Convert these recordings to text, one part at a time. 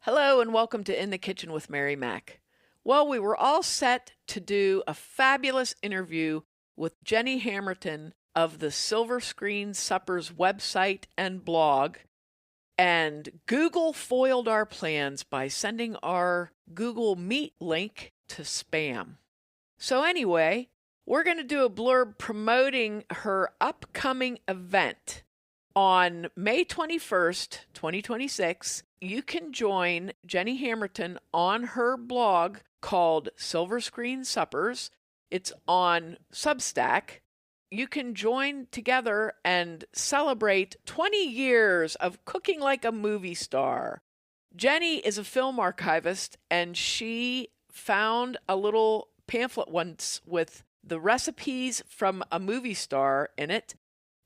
Hello and welcome to In the Kitchen with Mary Mac. Well, we were all set to do a fabulous interview with Jenny Hammerton of the Silver Screen Suppers website and blog, and Google foiled our plans by sending our Google Meet link to spam. So anyway, we're going to do a blurb promoting her upcoming event. On May 21st, 2026, you can join Jenny Hammerton on her blog called Silver Screen Suppers. It's on Substack. You can join together and celebrate 20 years of cooking like a movie star. Jenny is a film archivist, and she found a little pamphlet once with the recipes from a movie star in it.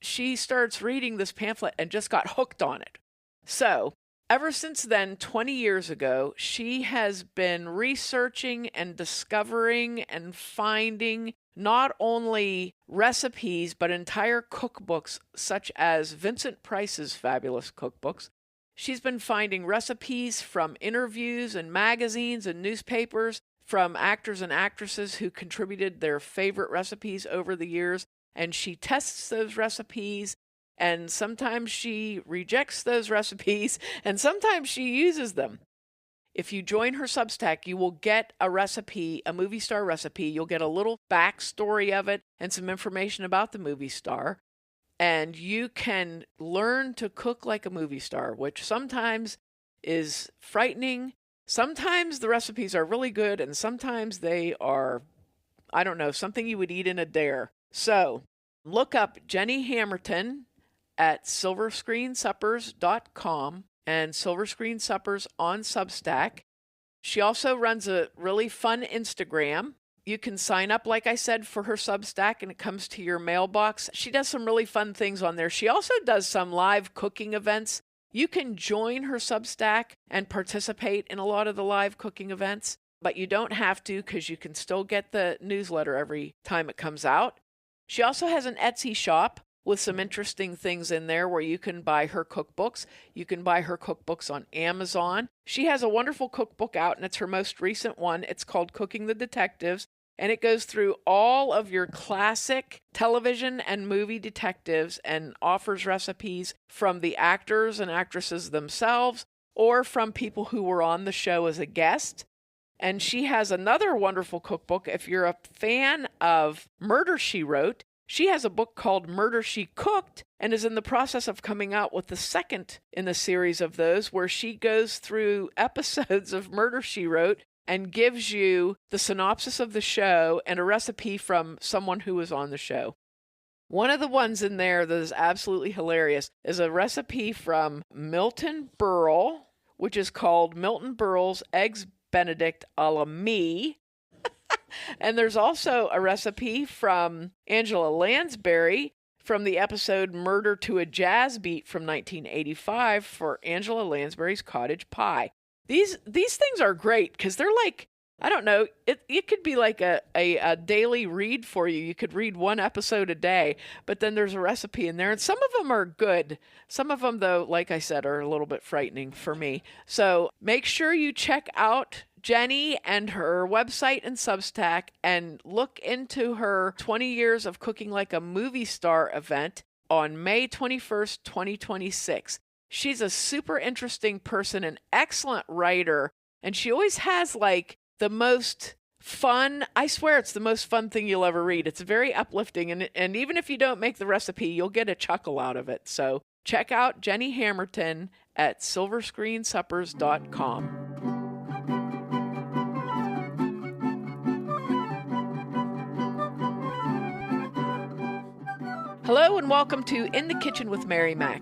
She starts reading this pamphlet and just got hooked on it. So, ever since then, 20 years ago, she has been researching and discovering and finding not only recipes, but entire cookbooks, such as Vincent Price's fabulous cookbooks. She's been finding recipes from interviews and magazines and newspapers from actors and actresses who contributed their favorite recipes over the years. And she tests those recipes, and sometimes she rejects those recipes, and sometimes she uses them. If you join her Substack, you will get a recipe, a movie star recipe. You'll get a little backstory of it and some information about the movie star. And you can learn to cook like a movie star, which sometimes is frightening. Sometimes the recipes are really good, and sometimes they are, something you would eat in a dare. So, look up Jenny Hammerton at silverscreensuppers.com and Silver Screen Suppers on Substack. She also runs a really fun Instagram. You can sign up, like I said, for her Substack, and it comes to your mailbox. She does some really fun things on there. She also does some live cooking events. You can join her Substack and participate in a lot of the live cooking events, but you don't have to because you can still get the newsletter every time it comes out. She also has an Etsy shop with some interesting things in there where you can buy her cookbooks. You can buy her cookbooks on Amazon. She has a wonderful cookbook out, and it's her most recent one. It's called Cooking the Detectives, and it goes through all of your classic television and movie detectives and offers recipes from the actors and actresses themselves or from people who were on the show as a guest. And she has another wonderful cookbook. If you're a fan of Murder, She Wrote, she has a book called Murder, She Cooked, and is in the process of coming out with the second in the series of those, where she goes through episodes of Murder, She Wrote and gives you the synopsis of the show and a recipe from someone who was on the show. One of the ones in there that is absolutely hilarious is a recipe from Milton Berle, which is called Milton Berle's Eggs Benedict a la me. And there's also a recipe from Angela Lansbury from the episode Murder to a Jazz Beat from 1985 for Angela Lansbury's Cottage Pie. These things are great because they're like, I don't know, it could be like a daily read for you. You could read one episode a day, but then there's a recipe in there, and some of them are good. Some of them, though, like I said, are a little bit frightening for me. So make sure you check out Jenny and her website and Substack and look into her 20 years of cooking like a movie star event on May 21st, 2026. She's a super interesting person, an excellent writer, and she always has like the most fun, I swear it's the most fun thing you'll ever read. It's very uplifting, and even if you don't make the recipe, you'll get a chuckle out of it. So check out Jenny Hammerton at silverscreensuppers.com. Hello and welcome to In the Kitchen with Mary Mac.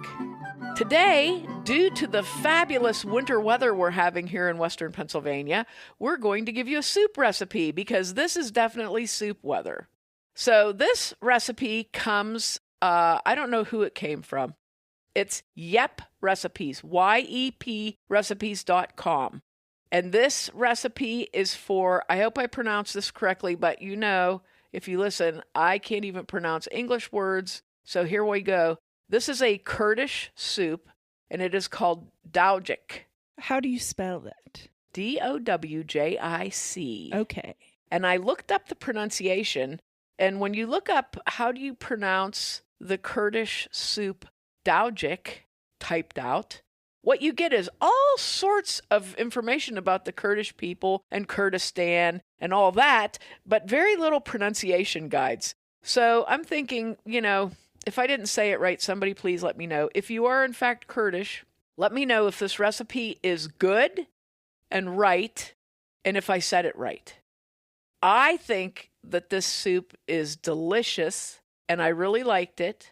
Today, due to the fabulous winter weather we're having here in Western Pennsylvania, we're going to give you a soup recipe because this is definitely soup weather. So this recipe comes, I don't know who it came from. It's Yep Recipes, YEP recipes.com. And this recipe is for, I hope I pronounced this correctly, but you know, if you listen, I can't even pronounce English words. So here we go. This is a Kurdish soup, and it is called Dowjic. How do you spell that? Dowjic. Okay. And I looked up the pronunciation, and when you look up how do you pronounce the Kurdish soup Dowjic typed out, what you get is all sorts of information about the Kurdish people and Kurdistan and all that, but very little pronunciation guides. So I'm thinking, if I didn't say it right, somebody please let me know. If you are in fact Kurdish, let me know if this recipe is good and right, and if I said it right. I think that this soup is delicious, and I really liked it.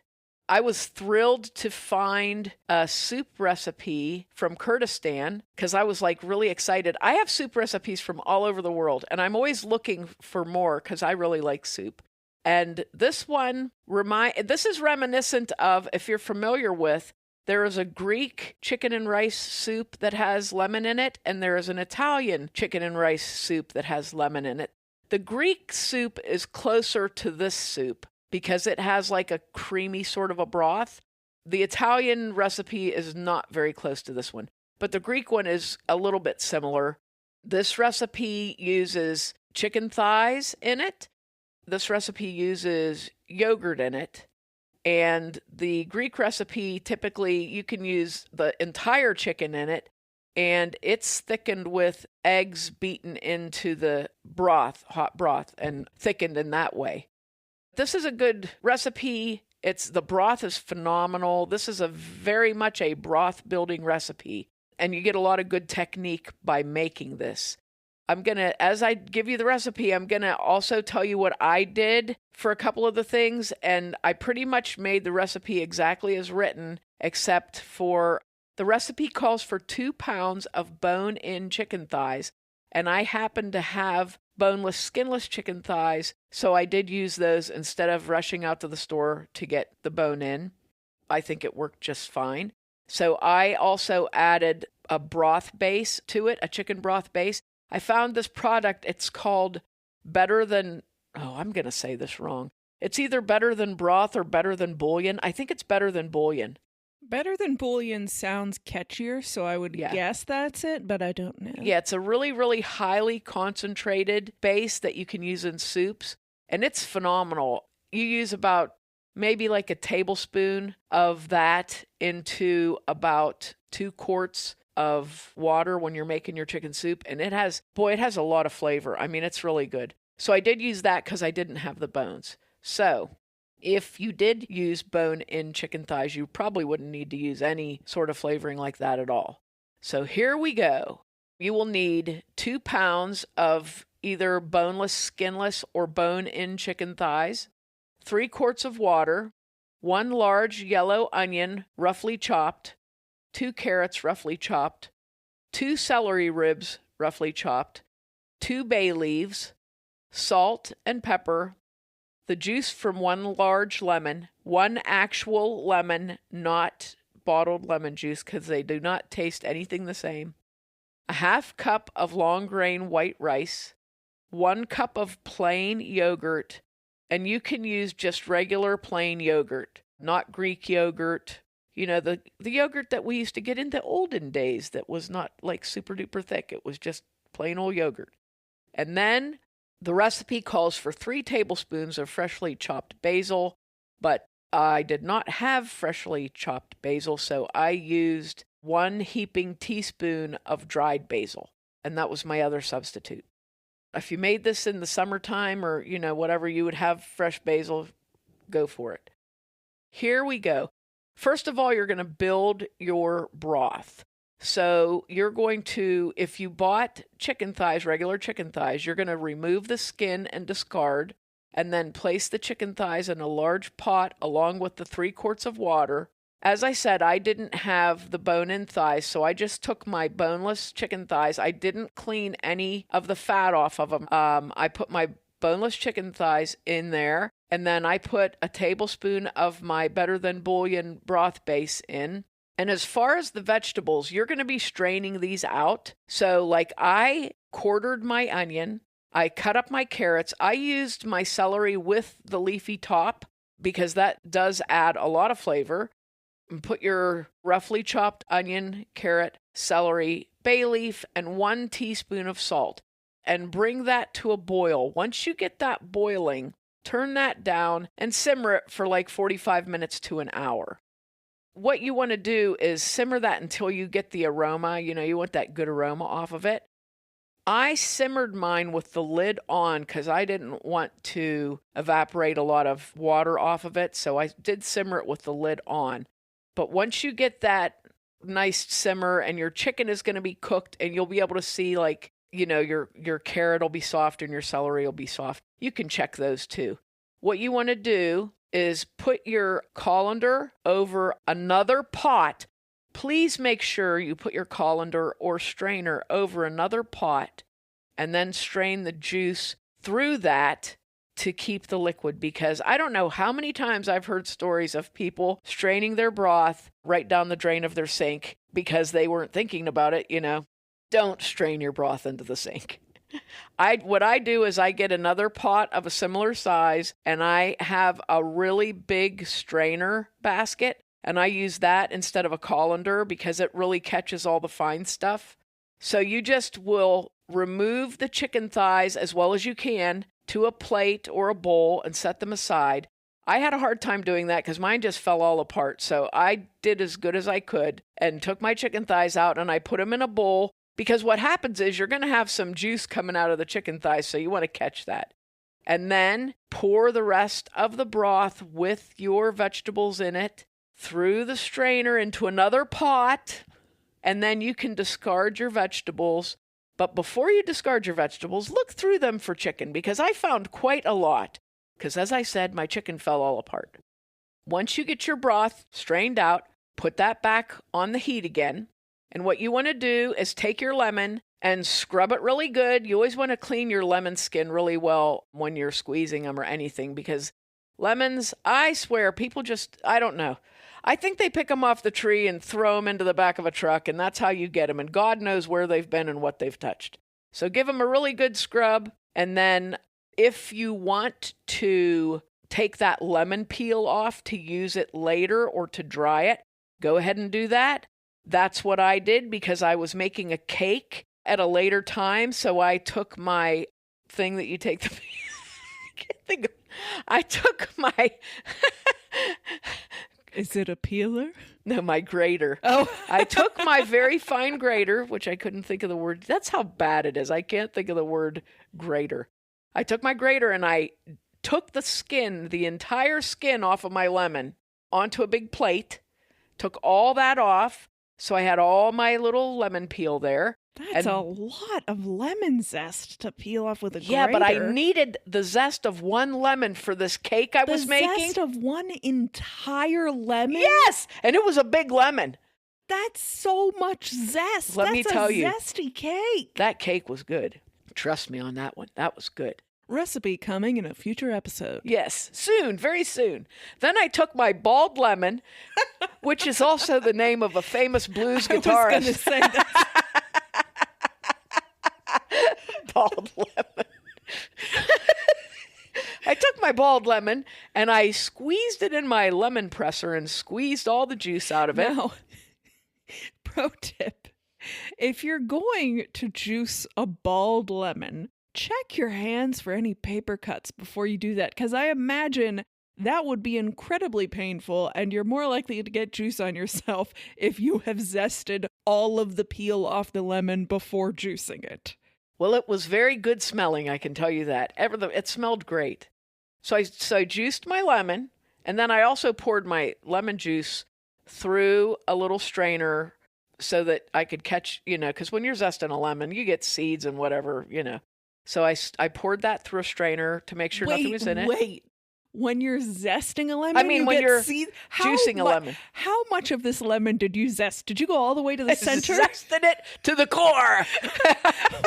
I was thrilled to find a soup recipe from Kurdistan because I was really excited. I have soup recipes from all over the world, and I'm always looking for more because I really like soup. And this one, this is reminiscent of, if you're familiar with, there is a Greek chicken and rice soup that has lemon in it, and there is an Italian chicken and rice soup that has lemon in it. The Greek soup is closer to this soup because it has a creamy sort of a broth. The Italian recipe is not very close to this one, but the Greek one is a little bit similar. This recipe uses chicken thighs in it. This recipe uses yogurt in it. And the Greek recipe, typically you can use the entire chicken in it, and it's thickened with eggs beaten into the broth, hot broth, and thickened in that way. This is a good recipe. The broth is phenomenal. This is very much a broth building recipe, and you get a lot of good technique by making this. As I give you the recipe, I'm going to also tell you what I did for a couple of the things, and I pretty much made the recipe exactly as written, except for the recipe calls for 2 pounds of bone-in chicken thighs, and I happen to have boneless, skinless chicken thighs, so I did use those instead of rushing out to the store to get the bone in. I think it worked just fine. So I also added a broth base to it, a chicken broth base. I found this product, it's called I'm going to say this wrong. It's either Better Than Broth or Better Than Bouillon. I think it's Better Than Bouillon. Better Than Bouillon sounds catchier, so I would guess that's it, but I don't know. Yeah, it's a really, really highly concentrated base that you can use in soups, and it's phenomenal. You use about maybe a tablespoon of that into about 2 quarts of water when you're making your chicken soup, and it has a lot of flavor. I mean, it's really good. So I did use that because I didn't have the bones. So if you did use bone-in chicken thighs, you probably wouldn't need to use any sort of flavoring like that at all. So here we go. You will need 2 pounds of either boneless, skinless, or bone-in chicken thighs, 3 quarts of water, 1 large yellow onion, roughly chopped, 2 carrots, roughly chopped, 2 celery ribs, roughly chopped, 2 bay leaves, salt and pepper, the juice from 1 large lemon, 1 actual lemon, not bottled lemon juice because they do not taste anything the same, a half cup of long grain white rice, 1 cup of plain yogurt, and you can use just regular plain yogurt, not Greek yogurt. The yogurt that we used to get in the olden days that was not super duper thick. It was just plain old yogurt. And then the recipe calls for 3 tablespoons of freshly chopped basil, but I did not have freshly chopped basil, so I used 1 heaping teaspoon of dried basil, and that was my other substitute. If you made this in the summertime or, whatever, you would have fresh basil, go for it. Here we go. First of all, you're going to build your broth. So you're going to, if you bought chicken thighs, regular chicken thighs, you're going to remove the skin and discard, and then place the chicken thighs in a large pot along with the 3 quarts of water. As I said, I didn't have the bone-in thighs, so I just took my boneless chicken thighs. I didn't clean any of the fat off of them. I put my boneless chicken thighs in there, and then I put a tablespoon of my Better Than Bouillon broth base in. And as far as the vegetables, you're going to be straining these out. So I quartered my onion, I cut up my carrots, I used my celery with the leafy top because that does add a lot of flavor. And put your roughly chopped onion, carrot, celery bay leaf, and 1 teaspoon of salt, and bring that to a boil. Once you get that boiling, turn that down and simmer it for like 45 minutes to an hour. What you want to do is simmer that until you get the aroma. You want that good aroma off of it. I simmered mine with the lid on because I didn't want to evaporate a lot of water off of it. So I did simmer it with the lid on. But once you get that nice simmer, and your chicken is going to be cooked, and you'll be able to see your carrot will be soft and your celery will be soft. You can check those too. What you want to do is put your colander over another pot. Please make sure you put your colander or strainer over another pot and then strain the juice through that to keep the liquid, because I don't know how many times I've heard stories of people straining their broth right down the drain of their sink because they weren't thinking about it. Don't strain your broth into the sink. What I do is I get another pot of a similar size, and I have a really big strainer basket, and I use that instead of a colander because it really catches all the fine stuff. So you just will remove the chicken thighs as well as you can to a plate or a bowl and set them aside. I had a hard time doing that because mine just fell all apart. So I did as good as I could and took my chicken thighs out, and I put them in a bowl, because what happens is you're going to have some juice coming out of the chicken thighs, so you want to catch that. And then pour the rest of the broth with your vegetables in it through the strainer into another pot, and then you can discard your vegetables. But before you discard your vegetables, look through them for chicken, because I found quite a lot. Because as I said, my chicken fell all apart. Once you get your broth strained out, put that back on the heat again. And what you want to do is take your lemon and scrub it really good. You always want to clean your lemon skin really well when you're squeezing them or anything, because lemons, I swear, people just, I don't know. I think they pick them off the tree and throw them into the back of a truck, and that's how you get them. And God knows where they've been and what they've touched. So give them a really good scrub. And then if you want to take that lemon peel off to use it later or to dry it, go ahead and do that. That's what I did because I was making a cake at a later time. So I took my thing that you take the... I can't think of... I took my... Is it a peeler? No, my grater. Oh. I took my very fine grater, which I couldn't think of the word. That's how bad it is. I can't think of the word grater. I took my grater and I took the skin, the entire skin off of my lemon onto a big plate, took all that off. So I had all my little lemon peel there. That's a lot of lemon zest to peel off with a grater. Yeah, but I needed the zest of one lemon for this cake I was making. The zest of one entire lemon? Yes, and it was a big lemon. That's so much zest. Let me tell you, zesty cake. That cake was good. Trust me on that one. That was good. Recipe coming in a future episode. Yes, soon, very soon. Then I took my bald lemon, which is also the name of a famous blues guitarist. I was going to say that. Bald lemon. I took my bald lemon and I squeezed it in my lemon presser and squeezed all the juice out of it. Now, pro tip, if you're going to juice a bald lemon, check your hands for any paper cuts before you do that, because I imagine that would be incredibly painful, and you're more likely to get juice on yourself if you have zested all of the peel off the lemon before juicing it. Well, it was very good smelling, I can tell you that. It smelled great. So I juiced my lemon, and then I also poured my lemon juice through a little strainer so that I could catch, because when you're zesting a lemon, you get seeds and whatever, So I poured that through a strainer to make sure nothing was in it. Wait, when you're zesting a lemon, I mean, when you're juicing a lemon. How much of this lemon did you zest? Did you go all the way to the center? I zested it to the core.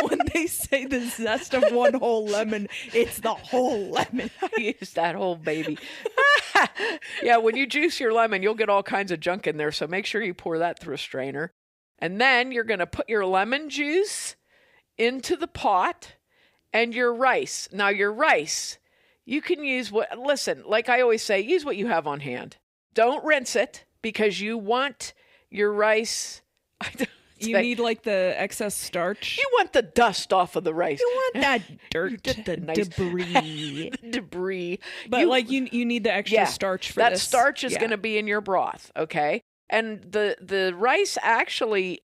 When they say the zest of one whole lemon, it's the whole lemon. I used that whole baby. Yeah, when you juice your lemon, you'll get all kinds of junk in there. So make sure you pour that through a strainer. And then you're going to put your lemon juice into the pot. And your rice. Now, your rice, you can use like I always say, use what you have on hand. Don't rinse it because you want your rice. You need like the excess starch. You want the dust off of the rice. You want that dirt, the nice debris. debris. But you need the extra starch for that this. That starch is going to be in your broth, okay? And the rice actually,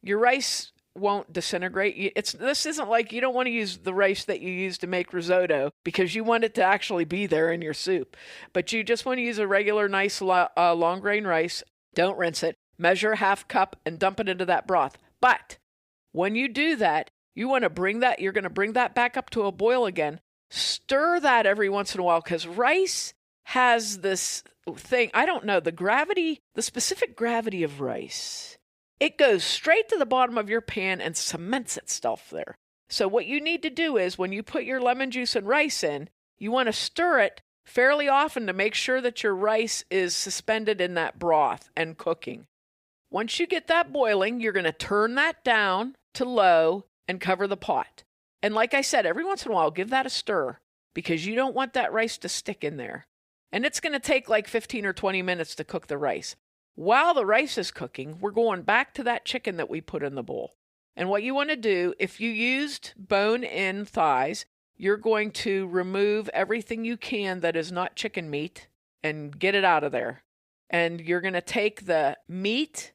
your rice won't disintegrate. This isn't like, you don't want to use the rice that you use to make risotto because you want it to actually be there in your soup. But you just want to use a regular nice long grain rice. Don't rinse it. Measure half cup and dump it into that broth. But when you do that, you're going to bring that back up to a boil again. Stir that every once in a while because rice has this thing. I don't know, the specific gravity of rice. It goes straight to the bottom of your pan and cements itself there. So what you need to do is when you put your lemon juice and rice in, you want to stir it fairly often to make sure that your rice is suspended in that broth and cooking. Once you get that boiling, you're going to turn that down to low and cover the pot. And like I said, every once in a while, give that a stir because you don't want that rice to stick in there. And it's going to take like 15 or 20 minutes to cook the rice. While the rice is cooking, we're going back to that chicken that we put in the bowl. And what you want to do, if you used bone-in thighs, you're going to remove everything you can that is not chicken meat and get it out of there. And you're going to take the meat.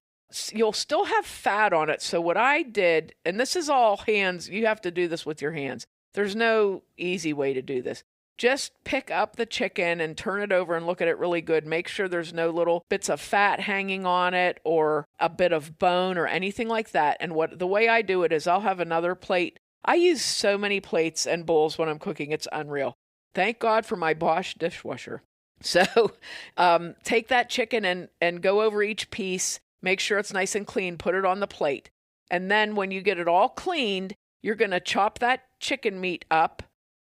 You'll still have fat on it. So what I did, and this is all hands, you have to do this with your hands. There's no easy way to do this. Just pick up the chicken and turn it over and look at it really good. Make sure there's no little bits of fat hanging on it or a bit of bone or anything like that. And the way I do it is I'll have another plate. I use so many plates and bowls when I'm cooking. It's unreal. Thank God for my Bosch dishwasher. So take that chicken and go over each piece. Make sure it's nice and clean. Put it on the plate. And then when you get it all cleaned, you're going to chop that chicken meat up.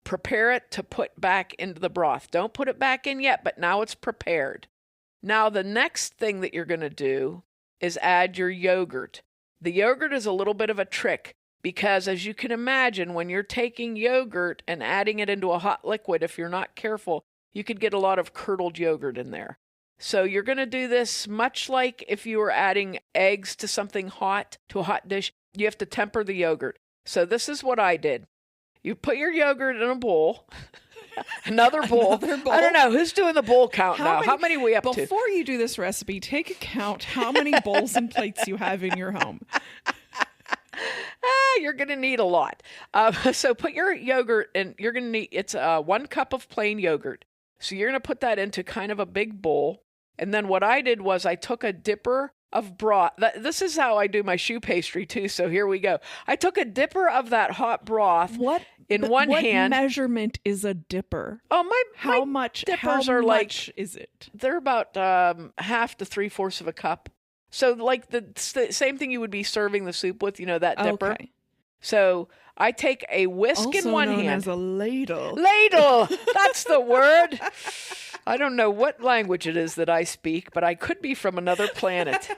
Prepare it to put back into the broth. Don't put it back in yet, but now it's prepared. Now the next thing that you're going to do is add your yogurt. The yogurt is a little bit of a trick because as you can imagine, when you're taking yogurt and adding it into a hot liquid, if you're not careful, you could get a lot of curdled yogurt in there. So you're going to do this much like if you were adding eggs to something hot, to a hot dish. You have to temper the yogurt. So this is what I did. You put your yogurt in a bowl, another bowl. I don't know. Who's doing the bowl count now? How many are we up to? Before you do this recipe, take account how many bowls and plates you have in your home. You're going to need a lot. So put your yogurt in. You're going to need, it's 1 cup of plain yogurt. So you're going to put that into kind of a big bowl. And then what I did was I took a dipper of broth. This is how I do my choux pastry too. So here we go. I took a dipper of that hot broth in one hand. What measurement is a dipper? Oh, how much dippers are like, is it? They're about half to 3/4 of a cup. So like the same thing you would be serving the soup with, that dipper. Okay. So I take a whisk in one hand. Also known as a ladle. Ladle! That's the word. I don't know what language it is that I speak, but I could be from another planet.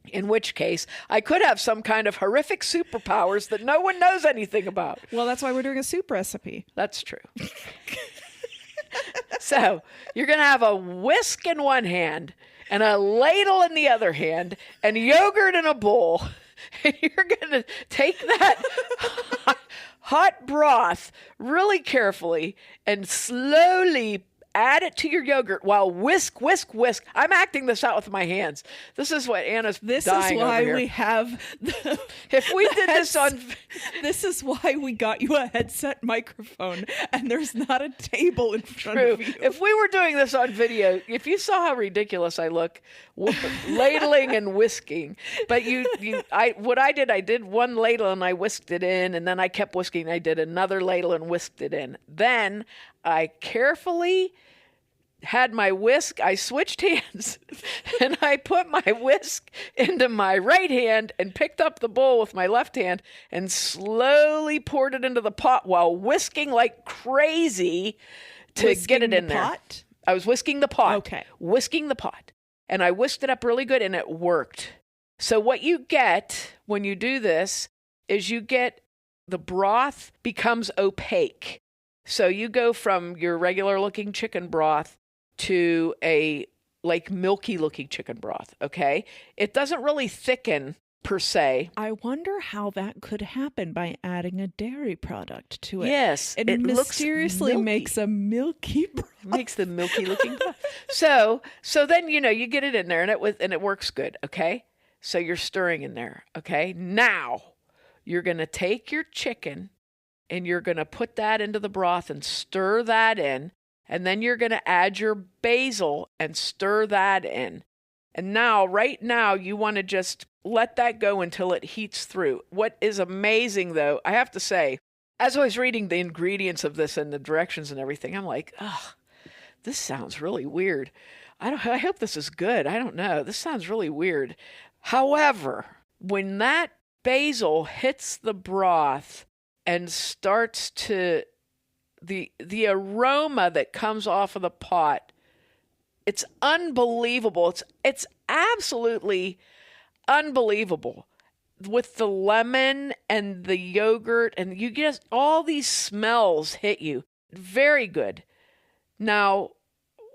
In which case, I could have some kind of horrific superpowers that no one knows anything about. Well, that's why we're doing a soup recipe. That's true. So you're going to have a whisk in one hand and a ladle in the other hand and yogurt in a bowl. And you're going to take that hot broth really carefully and slowly add it to your yogurt while whisk. I'm acting this out with my hands. This is what Anna's dying over here. This is why we have if we did this on... This is why we got you a headset microphone and there's not a table in front of you. If we were doing this on video, if you saw how ridiculous I look, ladling and whisking. But I did one ladle and I whisked it in, and then I kept whisking. I did another ladle and whisked it in. Then I carefully had my whisk. I switched hands and I put my whisk into my right hand and picked up the bowl with my left hand and slowly poured it into the pot while whisking like crazy to get it in there. Pot? I was whisking the pot. Okay. Whisking the pot. And I whisked it up really good and it worked. So what you get when you do this is the broth becomes opaque. So you go from your regular looking chicken broth to a like milky looking chicken broth. Okay. It doesn't really thicken per se. I wonder how that could happen by adding a dairy product to it. Yes. It looks mysteriously milky. makes a milky broth. Makes the milky looking broth. So then, you get it in there and it works good. Okay. So you're stirring in there. Okay. Now you're going to take your chicken and you're going to put that into the broth and stir that in. And then you're going to add your basil and stir that in. And now, right now, you want to just let that go until it heats through. What is amazing, though, I have to say, as I was reading the ingredients of this and the directions and everything, I'm like, oh, this sounds really weird. I hope this is good. I don't know. This sounds really weird. However, when that basil hits the broth and starts to, the aroma that comes off of the pot, it's unbelievable. It's absolutely unbelievable with the lemon and the yogurt, and you get all these smells hit you. Very good. Now,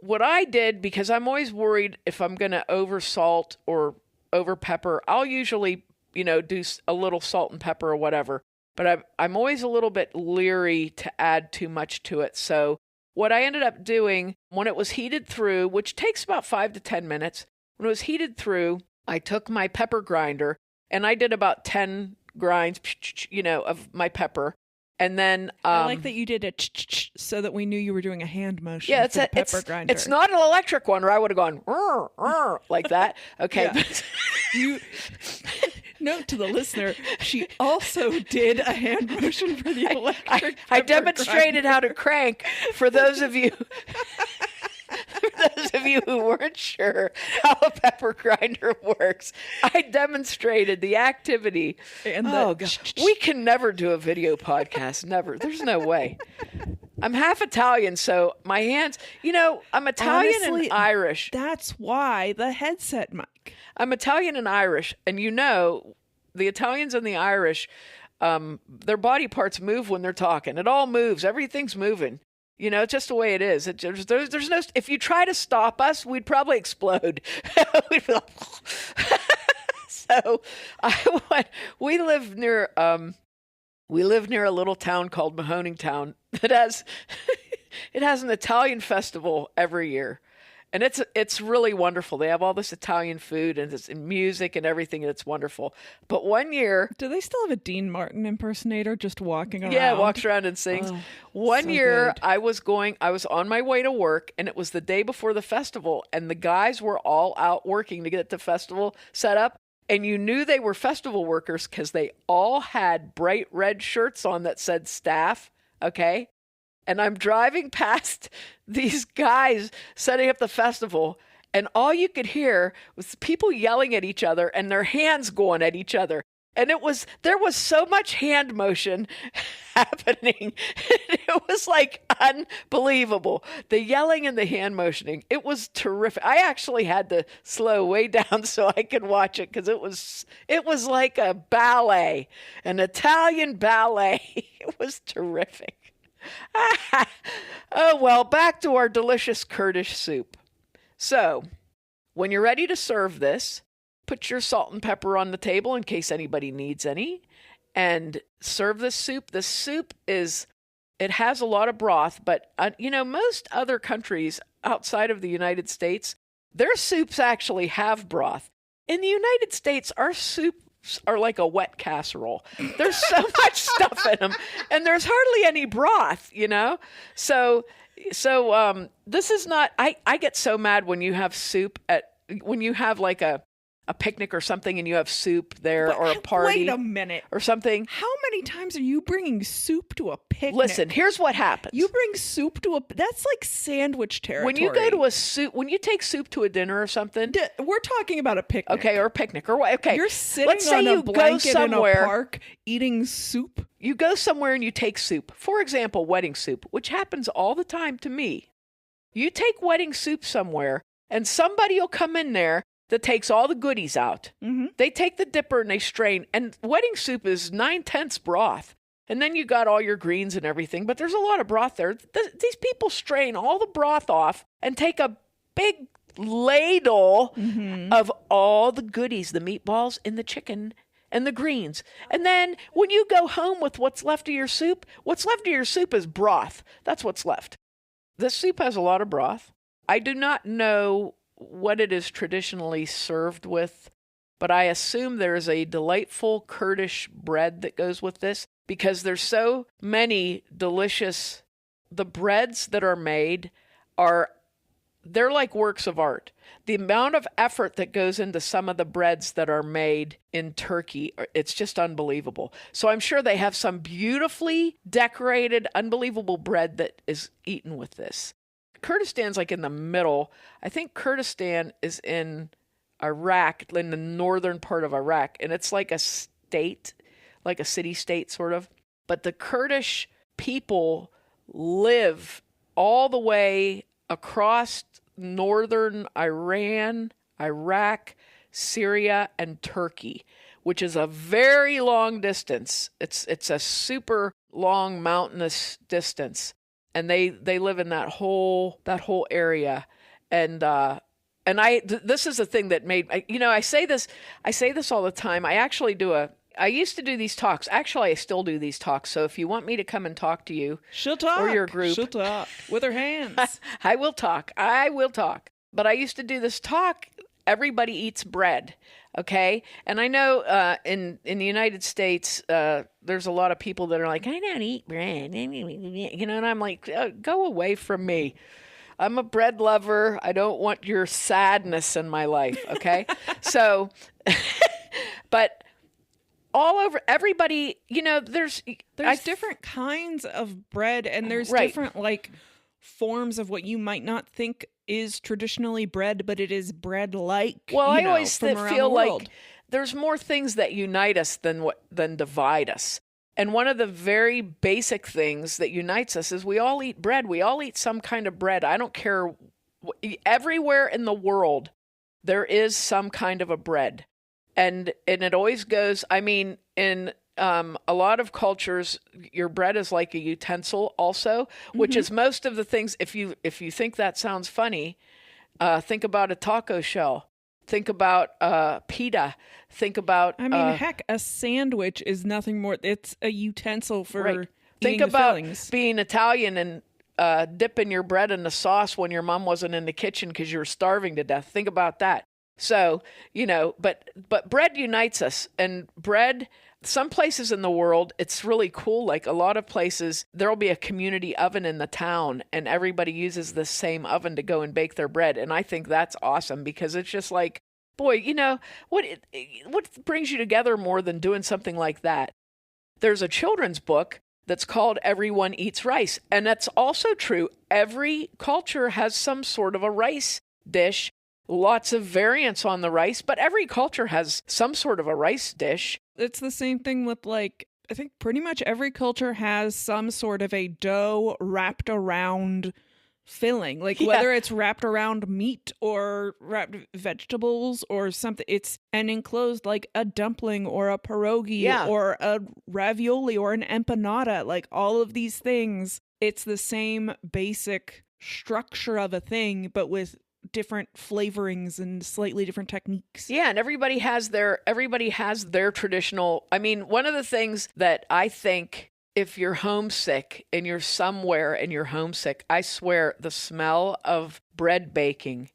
what I did, because I'm always worried if I'm going to over salt or over pepper, I'll usually, do a little salt and pepper or whatever, but I'm always a little bit leery to add too much to it. So what I ended up doing when it was heated through, which takes about 5 to 10 minutes, when it was heated through, I took my pepper grinder and I did about 10 grinds, of my pepper. And then I like that you did a so that we knew you were doing a hand motion. Yeah, for the pepper grinder. It's not an electric one, or I would have gone like that. Okay. Yeah. Note to the listener, she also did a hand motion for the electric I demonstrated how to crank for those of you who weren't sure how a pepper grinder works. I demonstrated the activity. And gosh, we can never do a video podcast. Never. There's no way. I'm half Italian, so my hands, I'm Italian and Irish. That's why the headset mic. I'm Italian and Irish, and the Italians and the Irish, their body parts move when they're talking. It all moves. Everything's moving. It's just the way it is. There's no. If you try to stop us, we'd probably explode. We'd be like, so we live near a little town called Mahoningtown that has an Italian festival every year. And it's really wonderful. They have all this Italian food and this music and everything, and it's wonderful. But one year... Do they still have a Dean Martin impersonator just walking around? Yeah, walks around and sings. Oh, one year, good. I was on my way to work, and it was the day before the festival, and the guys were all out working to get the festival set up. And you knew they were festival workers because they all had bright red shirts on that said staff, okay? And I'm driving past these guys setting up the festival, and all you could hear was people yelling at each other and their hands going at each other. And there was so much hand motion happening. It was like unbelievable. The yelling and the hand motioning. It was terrific. I actually had to slow way down so I could watch it because it was like a ballet, an Italian ballet. It was terrific. Oh, well, back to our delicious Kurdish soup. So, when you're ready to serve this, put your salt and pepper on the table in case anybody needs any, and serve this soup. The soup it has a lot of broth, but, most other countries outside of the United States, their soups actually have broth. In the United States, our soups are like a wet casserole. There's so much stuff in them, and there's hardly any broth, So this is not. I get so mad when you have soup when you have like a picnic or something, and you have soup there, or a party. Wait a minute, or something. How many times are you bringing soup to a picnic? Listen, here's what happens. You bring soup to that's like sandwich territory. When you go to when you take soup to a dinner or something. We're talking about a picnic. Okay, or a picnic, or what? Okay, you're sitting Let's say on you a blanket go somewhere, in a park eating soup. You go somewhere and you take soup. For example, wedding soup, which happens all the time to me. You take wedding soup somewhere, and somebody will come in there that takes all the goodies out. Mm-hmm. They take the dipper and they strain. And wedding soup is 9/10 broth. And then you got all your greens and everything. But there's a lot of broth there. These people strain all the broth off and take a big ladle Mm-hmm. of all the goodies, the meatballs and the chicken and the greens. And then when you go home with what's left of your soup is broth. That's what's left. This soup has a lot of broth. I do not know what it is traditionally served with, but I assume there is a delightful Kurdish bread that goes with this because there's so many delicious. The breads that are made they're like works of art. The amount of effort that goes into some of the breads that are made in Turkey, it's just unbelievable. So I'm sure they have some beautifully decorated, unbelievable bread that is eaten with this. Kurdistan's like in the middle. I think Kurdistan is in Iraq, in the northern part of Iraq, and it's like a state, like a city-state sort of. But the Kurdish people live all the way across northern Iran, Iraq, Syria, and Turkey, which is a very long distance. It's a super long mountainous distance, and they live in that whole area. And this is the thing that made I say this all the time. I used to do these talks. Actually, I still do these talks. So if you want me to come and talk to you She'll talk. or your group, She'll talk with her hands. I will talk. But I used to do this talk. Everybody eats bread, okay? And I know in the United States, there's a lot of people that are like, I don't eat bread, and I'm like, go away from me. I'm a bread lover. I don't want your sadness in my life, okay? So, but all over, everybody, there's different kinds of bread, and there's Right. different like forms of what you might not think is traditionally bread, but it is bread-like. Well, I always from around feel the like world. there's more things that unite us than divide us. And one of the very basic things that unites us is we all eat bread. We all eat some kind of bread. I don't care. Everywhere in the world, there is some kind of a bread. And it always goes, in a lot of cultures, your bread is like a utensil also, which is most of the things. If you think that sounds funny, think about a taco shell. Think about pita. Think about... heck, a sandwich is nothing more. It's a utensil for Right. eating Think the about fillings. being Italian and dipping your bread in the sauce when your mom wasn't in the kitchen because you were starving to death. Think about that. So, but bread unites us. And bread, some places in the world, it's really cool. Like a lot of places, there'll be a community oven in the town and everybody uses the same oven to go and bake their bread. And I think that's awesome because it's just like, boy, what brings you together more than doing something like that? There's a children's book that's called Everyone Eats Rice. And that's also true. Every culture has some sort of a rice dish, lots of variants on the rice, but every culture has some sort of a rice dish. It's the same thing with I think pretty much every culture has some sort of a dough wrapped around filling, whether it's wrapped around meat or wrapped vegetables or something. It's an enclosed like a dumpling or a pierogi or a ravioli or an empanada. All of these things, it's the same basic structure of a thing, but with different flavorings and slightly different techniques. Yeah, and everybody has their traditional. One of the things that I think, if you're homesick and you're somewhere and you're homesick, I swear the smell of bread baking,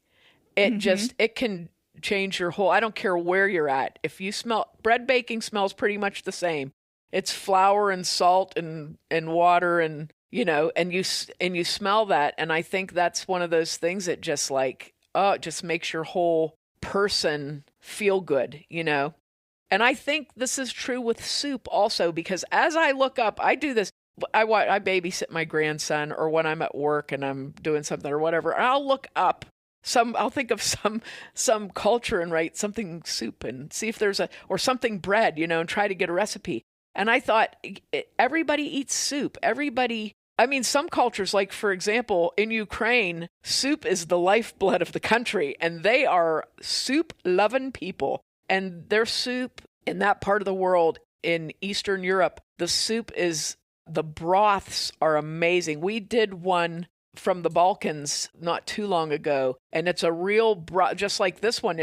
it can change your whole, I don't care where you're at. If you smell, bread baking smells pretty much the same. It's flour and salt and water and and you smell that. And I think that's one of those things that just just makes your whole person feel good, And I think this is true with soup also, because as I look up, I do this, I babysit my grandson, or when I'm at work and I'm doing something or whatever, I'll look up I'll think of some culture and write something soup and see if there's or something bread, and try to get a recipe. And I thought everybody eats soup. Some cultures, like, for example, in Ukraine, soup is the lifeblood of the country, and they are soup-loving people. And their soup in that part of the world, in Eastern Europe, the broths are amazing. We did one from the Balkans not too long ago, and it's a real broth, just like this one.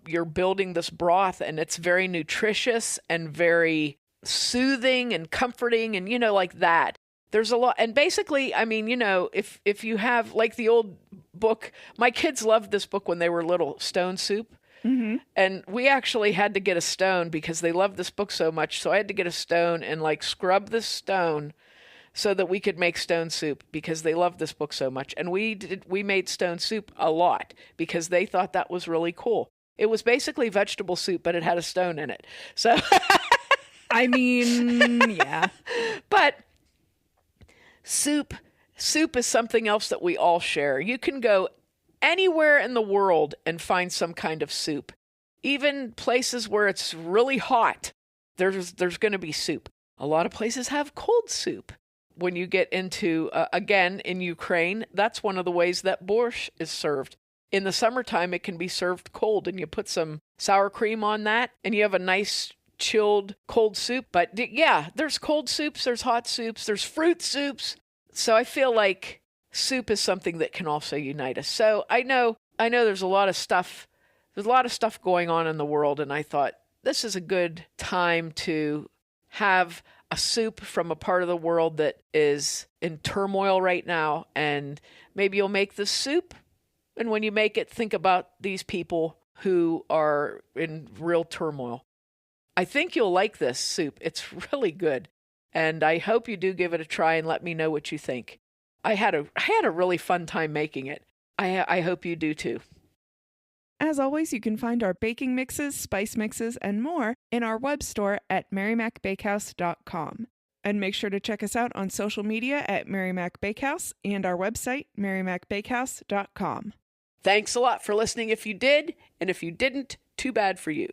You're building this broth, and it's very nutritious and very soothing and comforting, and like that. There's a lot, and basically, I mean, if you have like the old book, my kids loved this book when they were little, Stone Soup. Mm-hmm. And we actually had to get a stone because they loved this book so much. So I had to get a stone and like scrub this stone so that we could make stone soup because they loved this book so much. And we made stone soup a lot because they thought that was really cool. It was basically vegetable soup, but it had a stone in it. So I mean, yeah. But soup is something else that we all share. You can go anywhere in the world and find some kind of soup. Even places where it's really hot, there's going to be soup. A lot of places have cold soup. When you get into, again, in Ukraine, that's one of the ways that borscht is served. In the summertime, it can be served cold, and you put some sour cream on that, and you have a nice chilled cold soup. But yeah, there's cold soups, there's hot soups, there's fruit soups. So I feel like soup is something that can also unite us. So I know there's a lot of stuff. There's a lot of stuff going on in the world, and I thought this is a good time to have a soup from a part of the world that is in turmoil right now. And maybe you'll make this soup, and when you make it, think about these people who are in real turmoil. I think you'll like this soup. It's really good, and I hope you do give it a try and let me know what you think. I had a really fun time making it. I hope you do too. As always, you can find our baking mixes, spice mixes, and more in our web store at merrimacbakehouse.com. And make sure to check us out on social media at Mary Mac Bakehouse and our website, merrimacbakehouse.com. Thanks a lot for listening if you did, and if you didn't, too bad for you.